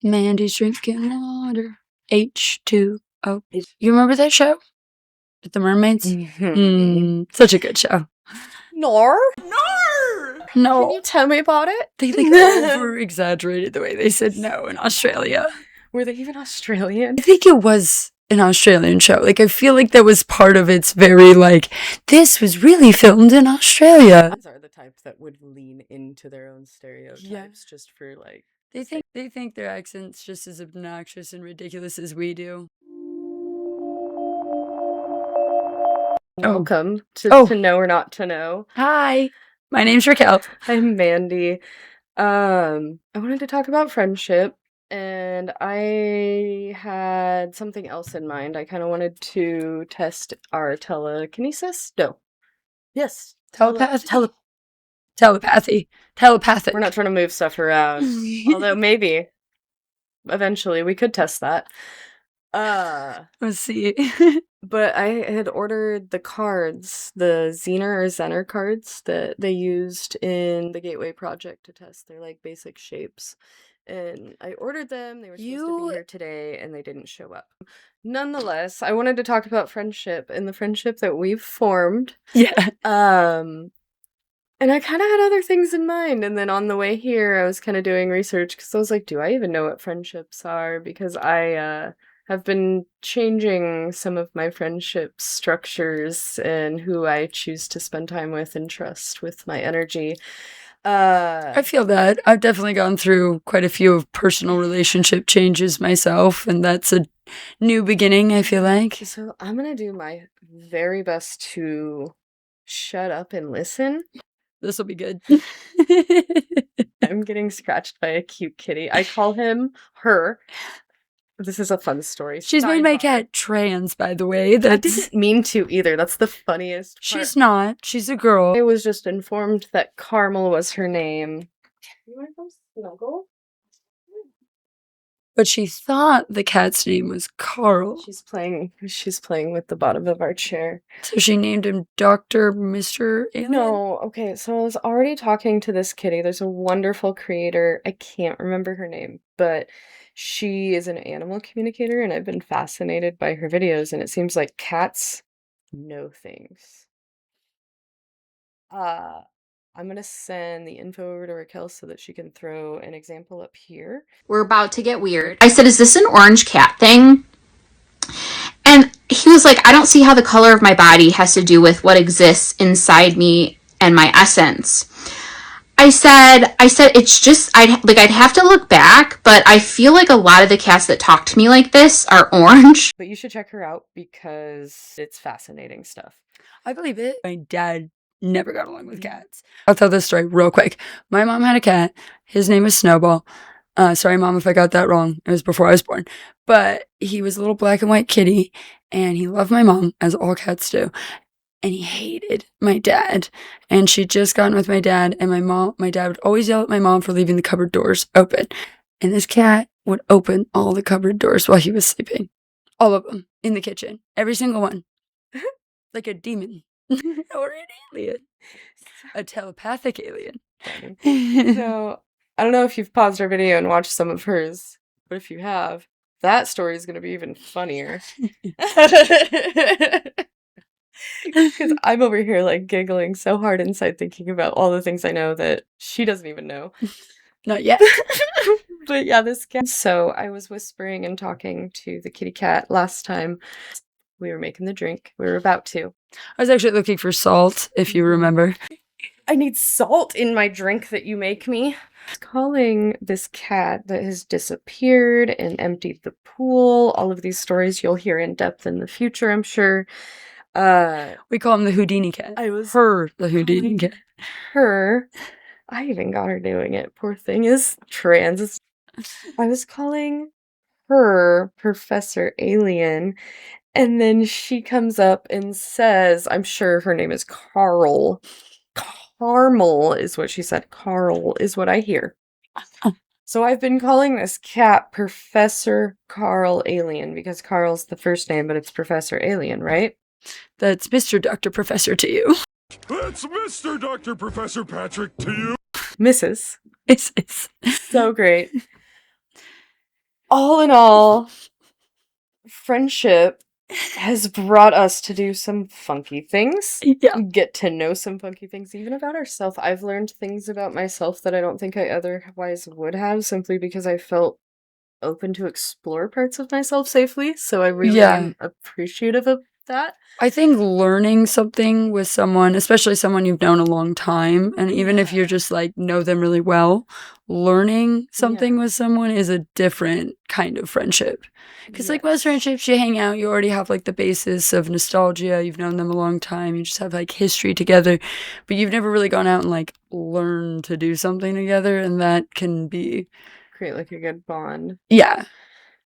Mandy's drinking water. H2O. You remember that show? With the mermaids? Such a good show. No. No. Can you tell me about it? They over-exaggerated the way they said no in Australia. Were they even Australian? I think it was an Australian show. Like, I feel like that was part of its very, like, this was really filmed in Australia. These are the types that would lean into their own stereotypes just for, like... They think their accent's just as obnoxious and ridiculous as we do. Welcome to Know or Not to Know. Hi, my name's Raquel. I'm Mandy. I wanted to talk about friendship, and I had something else in mind. I kind of wanted to test our telekinesis. No. Yes. Telepathy. Telepathic. We're not trying to move stuff around. Although maybe. Eventually, we could test that. Let's see. But I had ordered the cards, the Zener or Zener cards that they used in the Gateway Project to test their, like, basic shapes. And I ordered them. They were supposed to be here today, and they didn't show up. Nonetheless, I wanted to talk about friendship and the friendship that we've formed. Yeah. And I kind of had other things in mind. And then on the way here, I was kind of doing research because I was like, do I even know what friendships are? Because I have been changing some of my friendship structures and who I choose to spend time with and trust with my energy. I feel that. I've definitely gone through quite a few of personal relationship changes myself, and that's a new beginning, I feel like. So I'm going to do my very best to shut up and listen. This will be good. I'm getting scratched by a cute kitty. I call him her. This is a fun story. She's made my cat trans, by the way. I didn't mean to either. That's the funniest part. She's not. She's a girl. I was just informed that Carmel was her name. You want to come snuggle? But she thought the cat's name was Carl. She's playing with the bottom of our chair. So she named him Dr. Mr. Alien? No, okay, so I was already talking to this kitty. There's a wonderful creator. I can't remember her name, but she is an animal communicator, and I've been fascinated by her videos, and it seems like cats know things. I'm going to send the info over to Raquel so that she can throw an example up here. We're about to get weird. I said, is this an orange cat thing? And he was like, I don't see how the color of my body has to do with what exists inside me and my essence. I said, it's just, I'd have to look back, but I feel like a lot of the cats that talk to me like this are orange. But you should check her out because it's fascinating stuff. I believe it. My dad never got along with cats. I'll tell this story real quick. My mom had a cat. His name was Snowball. Sorry, Mom, if I got that wrong. It was before I was born. But he was a little black and white kitty, and he loved my mom, as all cats do. And he hated my dad. And she'd just gotten with my dad, and my dad would always yell at my mom for leaving the cupboard doors open. And this cat would open all the cupboard doors while he was sleeping. All of them. In the kitchen. Every single one. Like a demon. Or an alien. A telepathic alien. So, I don't know if you've paused our video and watched some of hers, but if you have, that story is going to be even funnier. Because I'm over here, like, giggling so hard inside thinking about all the things I know that she doesn't even know. Not yet. But yeah, this cat. So I was whispering and talking to the kitty cat last time. We were making the drink. We were about to. I was actually looking for salt, if you remember. I need salt in my drink that you make me. I was calling this cat that has disappeared and emptied the pool. All of these stories you'll hear in depth in the future, I'm sure. We call him the Houdini cat. The Houdini cat. Her. I even got her doing it. Poor thing is trans. I was calling her Professor Alien. And then she comes up and says, I'm sure her name is Carl. Carmel is what she said. Carl is what I hear. So I've been calling this cat Professor Carl Alien because Carl's the first name, but it's Professor Alien, right? That's Mr. Dr. Professor to you. That's Mr. Dr. Professor Patrick to you. Mrs. It's so great. all in all, friendship has brought us to do some funky things. Yeah. Get to know some funky things, even about ourselves. I've learned things about myself that I don't think I otherwise would have, simply because I felt open to explore parts of myself safely. So I really Yeah. am appreciative of that. I think learning something with someone, especially someone you've known a long time, and even if you're Yeah. just like know them really well, learning something Yeah. with someone is a different kind of friendship. Because like most Yes. friendships, you hang out, you already have like the basis of nostalgia, you've known them a long time, you just have like history together, but you've never really gone out and like learned to do something together, and that can be, Create like a good bond. yeah.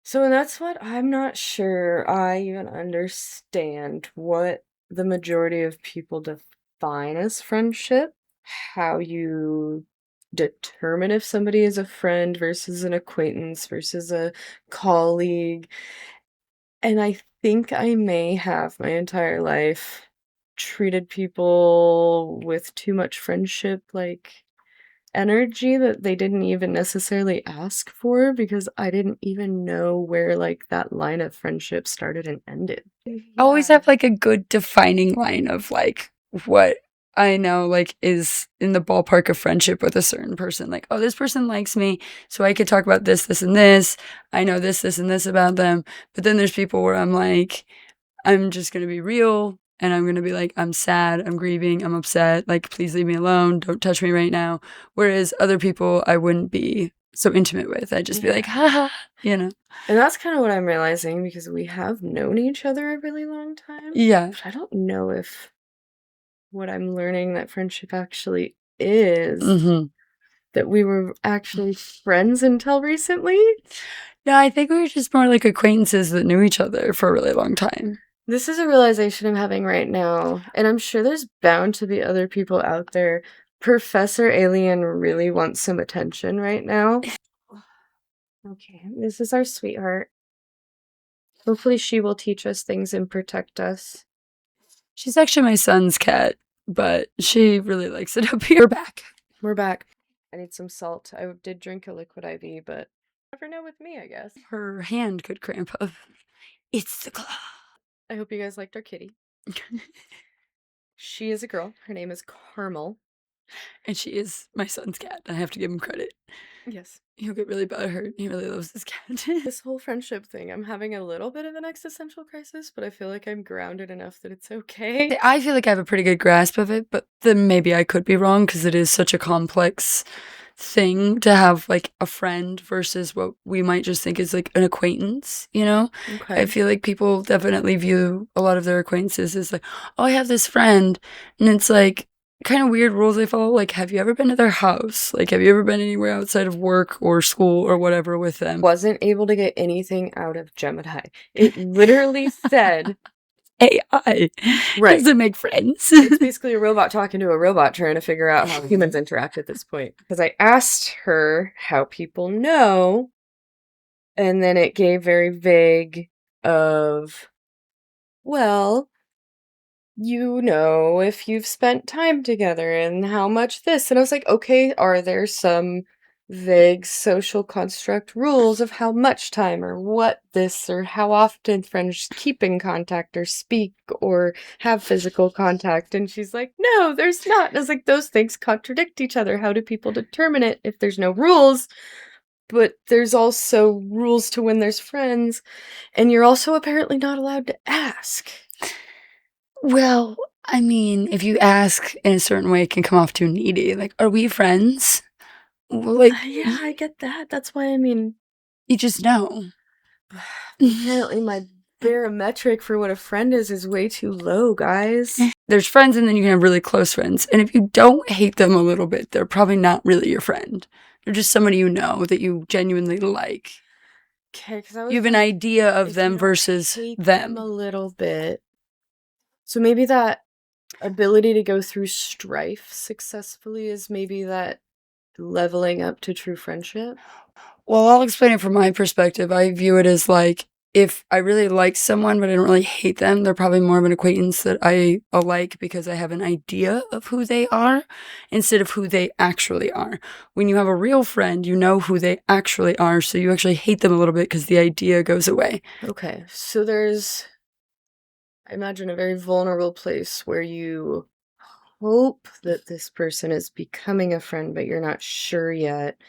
So, and that's what I'm not sure I even understand what the majority of people define as friendship, how you determine if somebody is a friend versus an acquaintance versus a colleague. And I think I may have my entire life treated people with too much friendship like energy that they didn't even necessarily ask for, because I didn't even know where like that line of friendship started and ended. I always have like a good defining line of like what I know like is in the ballpark of friendship with a certain person. Like, oh, this person likes me, so I could talk about this, this, and this. I know this, this, and this about them. But then there's people where I'm like, I'm just gonna be real, and I'm gonna be like, I'm sad, I'm grieving, I'm upset. Like, please leave me alone. Don't touch me right now. Whereas other people, I wouldn't be so intimate with. I'd just be like, haha, you know. And that's kind of what I'm realizing, because we have known each other a really long time. Yeah. But I don't know if what I'm learning that friendship actually is, Mm-hmm. that we were actually friends until recently. No, I think we were just more like acquaintances that knew each other for a really long time. This is a realization I'm having right now, and I'm sure there's bound to be other people out there. Professor Alien really wants some attention right now. Okay, this is our sweetheart. Hopefully she will teach us things and protect us. She's actually my son's cat, but she really likes it up here. We're back. We're back. I need some salt. I did drink a liquid IV, but never know with me, I guess. Her hand could cramp up. It's the claw. I hope you guys liked our kitty. She is a girl. Her name is Carmel. And she is my son's cat. I have to give him credit. Yes. He'll get really butthurt. He really loves his cat. This whole friendship thing, I'm having a little bit of an existential crisis, but I feel like I'm grounded enough that it's okay. I feel like I have a pretty good grasp of it, but then maybe I could be wrong because it is such a complex thing to have like a friend versus what we might just think is like an acquaintance, you know? Okay. I feel like people definitely view a lot of their acquaintances as like, oh, I have this friend. And it's like kind of weird rules they follow. Like, have you ever been to their house? Like, have you ever been anywhere outside of work or school or whatever with them? Wasn't able to get anything out of Gemini. It literally said AI. Right. Doesn't make friends. It's basically a robot talking to a robot trying to figure out how humans interact at this point. Because I asked her how people know, and then it gave very vague of, well, you know, if you've spent time together and how much this. And I was like, okay, are there some vague social construct rules of how much time or what this or how often friends keep in contact or speak or have physical contact? And she's like, no, there's not. And I was like, those things contradict each other. How do people determine it if there's no rules? But there's also rules to when there's friends, and you're also apparently not allowed to ask. Well, I mean, if you ask in a certain way, it can come off too needy. Like, are we friends? Well, like, Yeah, I get that. That's why, I mean, you just know. apparently my barometric for what a friend is way too low, guys. There's friends, and then you can have really close friends. And if you don't hate them a little bit, they're probably not really your friend. They're just somebody you know that you genuinely like. Okay, because I was You have an like, idea of if them you don't versus hate them. a little bit. So maybe that ability to go through strife successfully is maybe that leveling up to true friendship. Well, I'll explain it from my perspective. I view it as like if I really like someone, but I don't really hate them, they're probably more of an acquaintance that I like because I have an idea of who they are instead of who they actually are. When you have a real friend, you know who they actually are, so you actually hate them a little bit because the idea goes away. Okay, so there's, I imagine, a very vulnerable place where you hope that this person is becoming a friend, but you're not sure yet.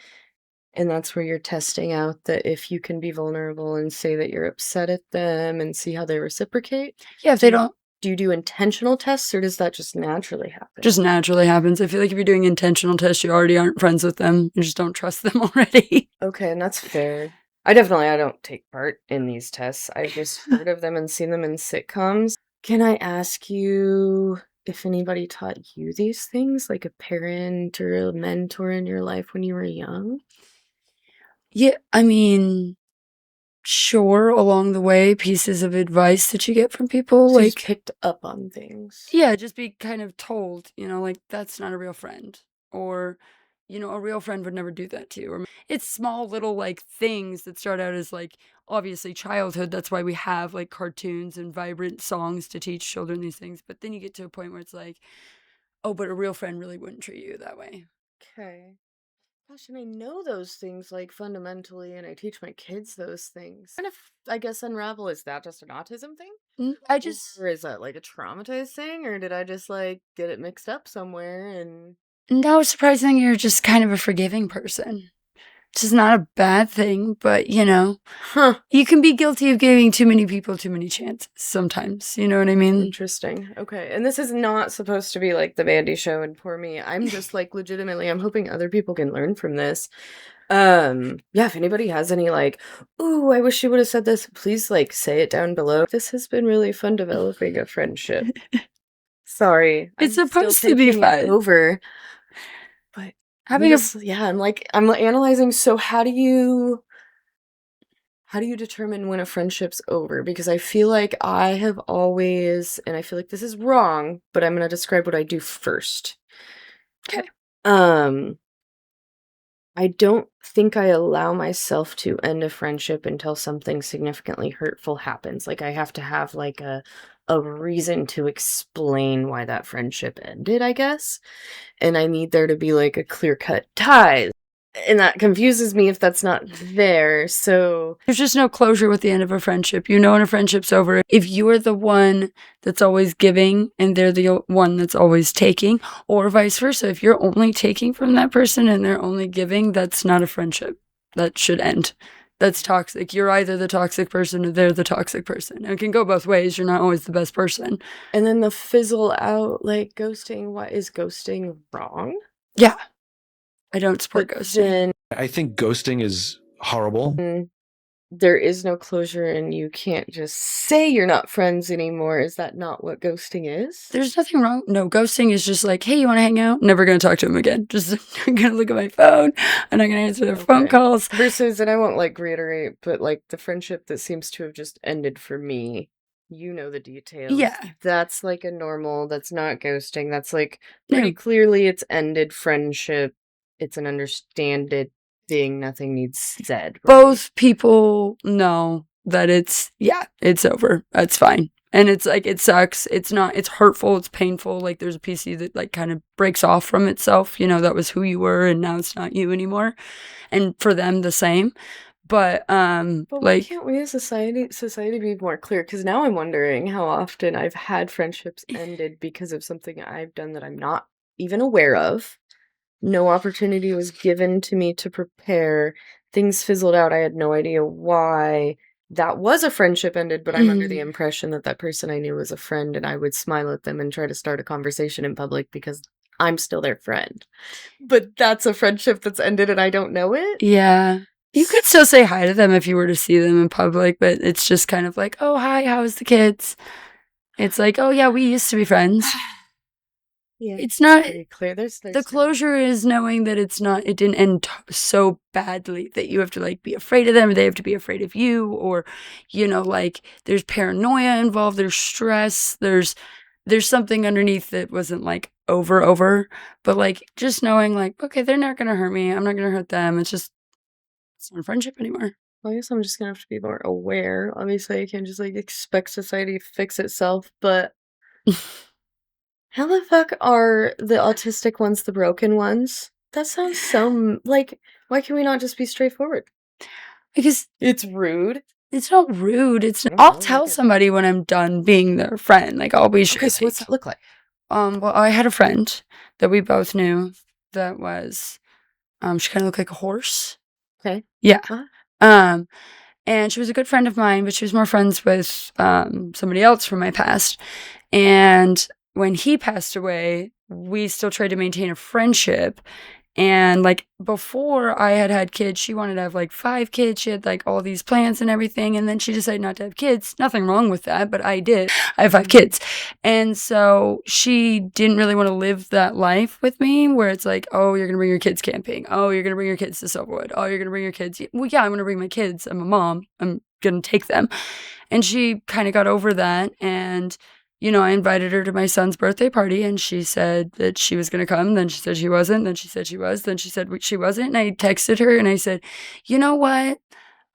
And that's where you're testing out that if you can be vulnerable and say that you're upset at them and see how they reciprocate. Yeah, if they don't, Do you do intentional tests or does that just naturally happen? just naturally happens. I feel like if you're doing intentional tests, you already aren't friends with them. You just don't trust them already. Okay, and that's fair. I don't take part in these tests. I've just heard of them and seen them in sitcoms. Can I ask you if anybody taught you these things, like a parent or a mentor in your life when you were young? Yeah, I mean, sure, along the way, pieces of advice that you get from people, So you just like, picked up on things. yeah, just be kind of told, like, that's not a real friend. Or, a real friend would never do that to you. Or it's small little, like, things that start out as, like, obviously childhood. That's why we have, like, cartoons and vibrant songs to teach children these things. But then you get to a point where it's like, oh, but a real friend really wouldn't treat you that way. Okay. Gosh, and I know those things like fundamentally, and I teach my kids those things. Kind of, I guess, unravel, is that just an autism thing? I just, Or is that like a traumatized thing? Or did I just like get it mixed up somewhere and. no, surprising, you're just kind of a forgiving person. Which is not a bad thing, but Huh. you can be guilty of giving too many people too many chances sometimes. You know what I mean? Interesting. Okay. And this is not supposed to be like the Mandy show and poor me. I'm just like legitimately, I'm hoping other people can learn from this. Yeah, if anybody has any like, ooh, I wish you would have said this, please like say it down below. This has been really fun developing a friendship. Sorry. It's I'm still supposed to be taking it fun. over. But Having a yeah, I'm analyzing, so how do you determine when a friendship's over? Because I feel like I have always, and I feel like this is wrong, but I'm going to describe what I do first. Okay. I don't think I allow myself to end a friendship until something significantly hurtful happens. Like I have to have like a reason to explain why that friendship ended, I guess. And I need there to be like a clear-cut tie. And that confuses me if that's not there. So There's just no closure with the end of a friendship. You know when a friendship's over. If you are the one that's always giving and they're the one that's always taking, or vice versa, if you're only taking from that person and they're only giving, that's not a friendship. That should end. That's toxic. You're either the toxic person or they're the toxic person. It can go both ways. You're not always the best person. and then the fizzle out, like ghosting, what is ghosting wrong? Yeah. I don't support But ghosting. then I think ghosting is horrible. there is no closure and you can't just say you're not friends anymore. Is that not what ghosting is? There's nothing wrong. No, ghosting is just like, hey, you want to hang out? Never going to talk to him again. Just I'm going to look at my phone. I'm not going to answer their phone Okay. calls. Versus, and I won't like reiterate, but like the friendship that seems to have just ended for me, you know the details. Yeah. That's like a normal, that's not ghosting. That's like pretty No. clearly it's ended friendship. It's an understanded thing. Nothing needs said. Right? Both people know that it's over. That's fine. And it's like, it sucks. It's hurtful. It's painful. Like there's a piece of you that like kind of breaks off from itself. That was who you were and now it's not you anymore. And for them, the same. But why like, can't we as society be more clear? Because now I'm wondering how often I've had friendships ended because of something I've done that I'm not even aware of. No opportunity was given to me to prepare. Things fizzled out. I had no idea why that was a friendship ended, but I'm under the impression that that person I knew was a friend and I would smile at them and try to start a conversation in public because I'm still their friend. But that's a friendship that's ended and I don't know it? yeah. You could still say hi to them if you were to see them in public, but it's just kind of like, oh, hi, how's the kids? It's like, oh, yeah, we used to be friends. Yeah, It's not very clear. There's the closure is knowing that it didn't end so badly that you have to like be afraid of them or they have to be afraid of you, or like there's paranoia involved, there's stress, there's something underneath that wasn't like over, but like just knowing like, okay, they're not gonna hurt me, I'm not gonna hurt them. It's not a friendship anymore. Well, I guess I'm just gonna have to be more aware. Obviously, I can't just like expect society to fix itself, but how the fuck are the autistic ones the broken ones? That sounds so like, why can we not just be straightforward? Because It's rude. it's not rude. I don't I'll know, tell like somebody when I'm done being their friend. Like, I'll be sure. okay, so what's that look like? Well, I had a friend that we both knew that was, she kind of looked like a horse. Okay. Yeah. Uh-huh. And she was a good friend of mine, but she was more friends with somebody else from my past. And when he passed away, we still tried to maintain a friendship. And like before I had kids, she wanted to have like 5 kids. She had like all these plans and everything. And then she decided not to have kids. Nothing wrong with that, but I did. I have 5 kids. And so she didn't really want to live that life with me where it's like, oh, you're going to bring your kids camping. Oh, you're going to bring your kids to Silverwood. Oh, you're going to bring your kids. Well, yeah, I'm going to bring my kids. I'm a mom. I'm going to take them. And she kind of got over that. And I invited her to my son's birthday party, and she said that she was going to come. Then she said she wasn't. Then she said she was. Then she said she wasn't. And I texted her and I said, you know what?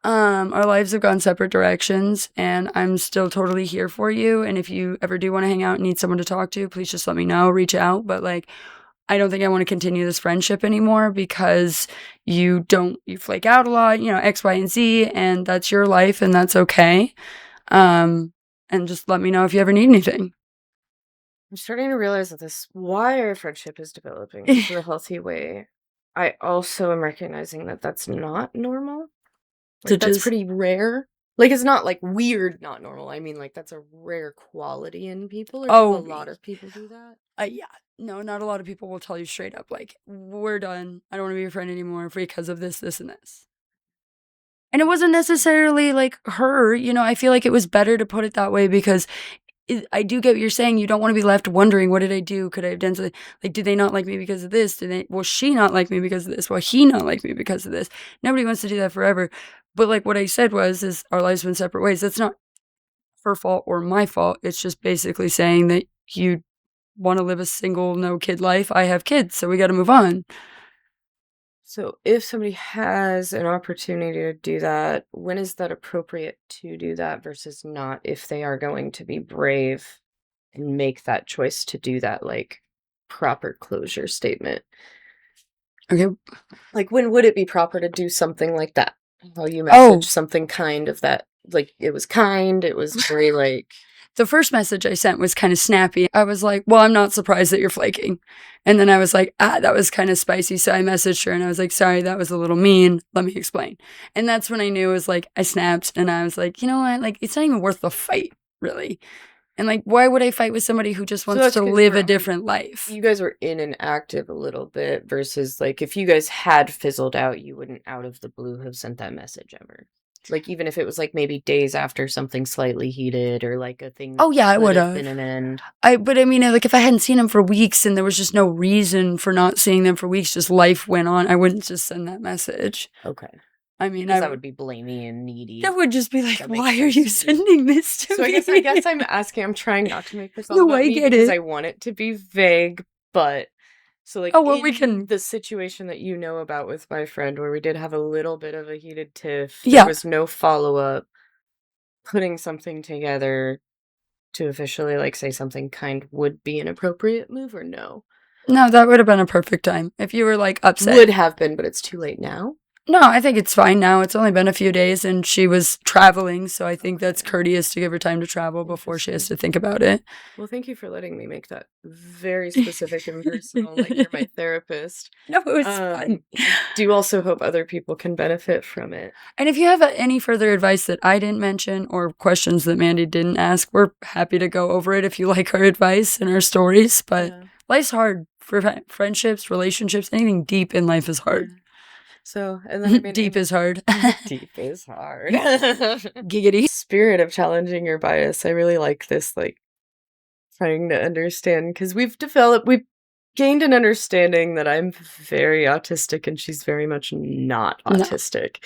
Our lives have gone separate directions, and I'm still totally here for you. And if you ever do want to hang out and need someone to talk to, please just let me know, reach out. But like, I don't think I want to continue this friendship anymore because you flake out a lot, X, Y, and Z, and that's your life and that's okay. And just let me know if you ever need anything. I'm starting to realize that why our friendship is developing in a healthy way. I also am recognizing that that's not normal. Like, that's pretty rare. Like, it's not like weird, not normal. I mean, like, that's a rare quality in people. Or do a lot of people do that? Yeah. No, not a lot of people will tell you straight up, like, we're done. I don't want to be your friend anymore because of this, this, and this. And it wasn't necessarily like her, I feel like it was better to put it that way because I do get what you're saying. You don't want to be left wondering, what did I do? Could I have done something? Like, did they not like me because of this? Will she not like me because of this? Will he not like me because of this? Nobody wants to do that forever. But like what I said is our lives went separate ways. That's not her fault or my fault. It's just basically saying that you want to live a single, no kid life. I have kids, so we got to move on. So if somebody has an opportunity to do that, when is that appropriate to do that versus not, if they are going to be brave and make that choice to do that, like, proper closure statement? Okay. Like, when would it be proper to do something like that? How you message something kind of that, like, it was kind, it was very, like... The first message I sent was kind of snappy. I was like, well, I'm not surprised that you're flaking. And then I was like, that was kind of spicy. So I messaged her and I was like, sorry, that was a little mean. Let me explain. And that's when I knew it was like, I snapped and I was like, you know what? Like, it's not even worth the fight, really. And like, why would I fight with somebody who just wants to live a different life? You guys were in and active a little bit versus like, if you guys had fizzled out, you wouldn't out of the blue have sent that message ever. Like, even if it was like maybe days after something slightly heated or like a thing. Oh yeah, I would have been an end. But I mean, like, if I hadn't seen them for weeks and there was just no reason for not seeing them for weeks, just life went on, I wouldn't just send that message. Okay. I mean, that would be blamey and needy. That would just be like, why are you sending this to me? So I guess I'm asking. I'm trying not to make this all about me because I want it to be vague, but. So, like, the situation that you know about with my friend where we did have a little bit of a heated tiff, there was no follow-up, putting something together to officially, like, say something kind would be an appropriate move or no? No, that would have been a perfect time. If you were, like, upset. Would have been, but it's too late now? No, I think it's fine now. It's only been a few days and she was traveling, so I think that's courteous to give her time to travel before she has to think about it. Well, thank you for letting me make that very specific and personal, like you're my therapist. No, it was fun. I do also hope other people can benefit from it. And if you have any further advice that I didn't mention or questions that Mandy didn't ask, we're happy to go over it if you like our advice and our stories, but life's hard for friendships, relationships, anything deep in life is hard. Yeah. So, and then I mean, deep is hard. Deep is hard. Giggity. Spirit of challenging your bias. I really like this, like, trying to understand, because we've gained an understanding that I'm very autistic and she's very much not autistic.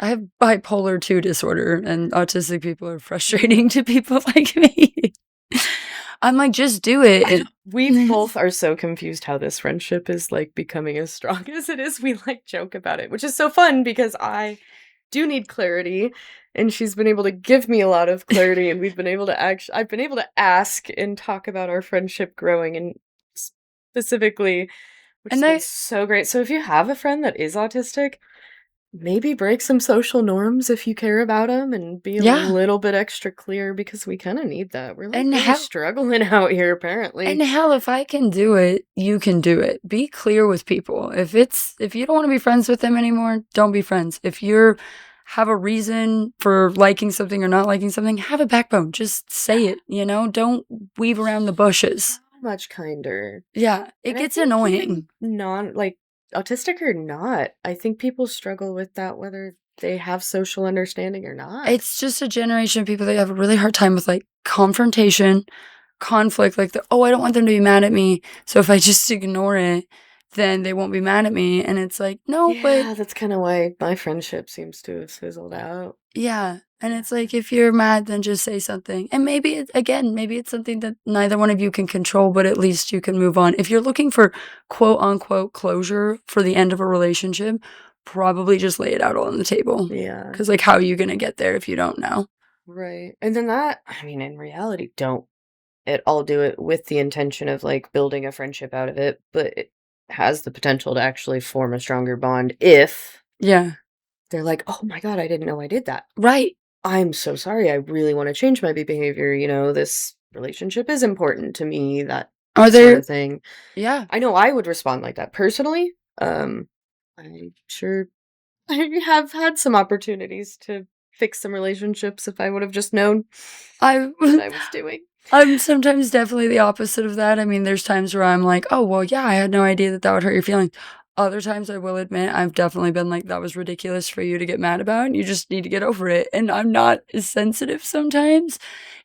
No. I have bipolar 2 disorder, and autistic people are frustrating to people like me. I'm like, just do it. We both are so confused how this friendship is like becoming as strong as it is. We like joke about it, which is so fun because I do need clarity, and she's been able to give me a lot of clarity, and we've been able to I've been able to ask and talk about our friendship growing, and specifically, which And has been that so great. So if you have a friend that is autistic, maybe break some social norms if you care about them, and be a yeah. little bit extra clear, because we kind of need that. We're like And really how struggling out here, apparently. and hell, if I can do it, you can do it. Be clear with people. If you don't want to be friends with them anymore, don't be friends. If you have a reason for liking something or not liking something, have a backbone. Just say it, Don't weave around the bushes. So much kinder. Yeah, it And I gets think annoying. even like autistic or not, I think people struggle with that, whether they have social understanding or not. It's just a generation of people that have a really hard time with like confrontation, conflict, like I don't want them to be mad at me. So if I just ignore it, then they won't be mad at me. And it's like, no, but That's kind of why my friendship seems to have fizzled out. yeah. And it's like, if you're mad, then just say something. And maybe it's something that neither one of you can control, but at least you can move on. If you're looking for quote unquote closure for the end of a relationship, probably just lay it out on the table. Yeah. Because like, how are you going to get there if you don't know? Right. And then in reality, don't at all do it with the intention of like building a friendship out of it, but it has the potential to actually form a stronger bond if Yeah. they're like, oh my God, I didn't know I did that. Right. I'm so sorry. I really want to change my behavior. This relationship is important to me, that Are sort there, of thing. yeah. I know I would respond like that personally. I'm sure I have had some opportunities to fix some relationships if I would have just known what I was doing. I'm sometimes definitely the opposite of that. I mean, there's times where I'm like, oh, well, yeah, I had no idea that would hurt your feelings. Other times I will admit I've definitely been like, that was ridiculous for you to get mad about, and you just need to get over it. And I'm not as sensitive sometimes.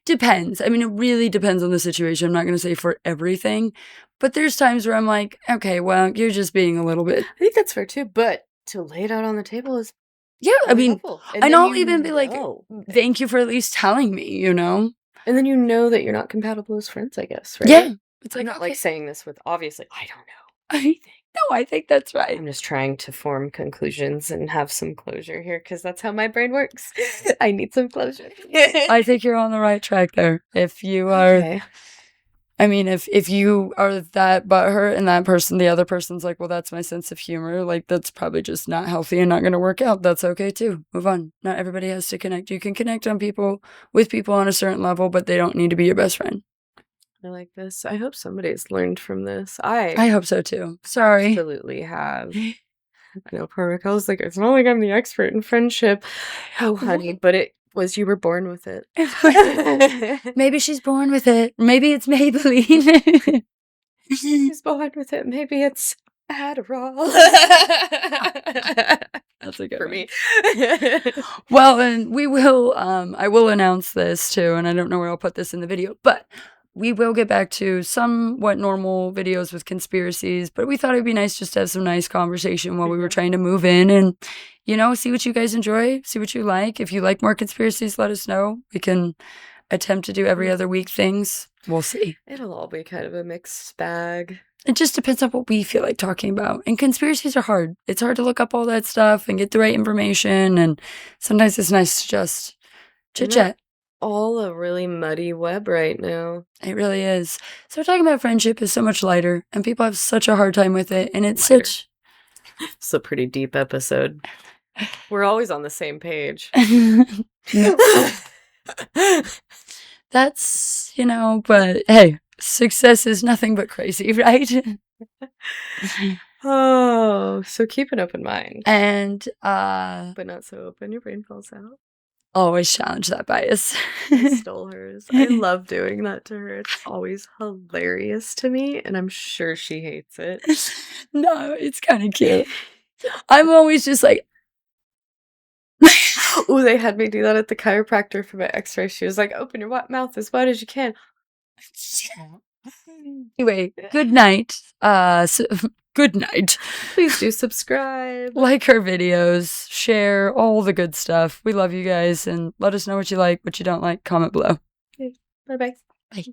Depends. I mean, it really depends on the situation. I'm not going to say for everything, but there's times where I'm like, okay, well, you're just being a little bit. I think that's fair too, but to lay it out on the table is Yeah, I really mean, helpful. and I'll even be like, thank you for at least telling me, And then you know that you're not compatible as friends, I guess, right? Yeah. It's I'm like, not okay. like saying this with obviously, I don't know anything. No, I think that's right. I'm just trying to form conclusions and have some closure here, because that's how my brain works. I need some closure. I think you're on the right track there. If you are, Okay. I mean, if you are that butthurt and that person, the other person's like, well, that's my sense of humor, like, that's probably just not healthy and not going to work out. That's okay too. Move on. Not everybody has to connect. You can connect with people on a certain level, but they don't need to be your best friend. I like this. I hope somebody's learned from this. I hope so too. Sorry. absolutely have. I know poor Raquel's like, it's not like I'm the expert in friendship. Oh, honey, but it was, you were born with it. Maybe she's born with it. Maybe it's Maybelline. She's born with it. Maybe it's Adderall. That's a good for one. me. Well, and we will, I will announce this too, and I don't know where I'll put this in the video, but we will get back to somewhat normal videos with conspiracies, but we thought it'd be nice just to have some nice conversation while we were trying to move in and, see what you guys enjoy, see what you like. If you like more conspiracies, let us know. We can attempt to do every other week things. We'll see. It'll all be kind of a mixed bag. It just depends on what we feel like talking about. And conspiracies are hard. It's hard to look up all that stuff and get the right information. And sometimes it's nice to just chit-chat. All a really muddy web right now. It really is. So talking about friendship is so much lighter, and people have such a hard time with it. And it's such... It's a pretty deep episode. We're always on the same page. That's, but hey, success is nothing but crazy, right? Oh, so keep an open mind. And, but not so open your brain falls out. Always challenge that bias. I stole hers. I love doing that to her. It's always hilarious to me, and I'm sure she hates it. No, it's kind of cute. I'm always just like... Oh, they had me do that at the chiropractor for my x-ray. She was like, open your mouth as wide as you can. Anyway, good night. Good night. Please do subscribe. Like her videos, share, all the good stuff. We love you guys, and let us know what you like, what you don't like. Comment below. Okay. Bye-bye. Bye.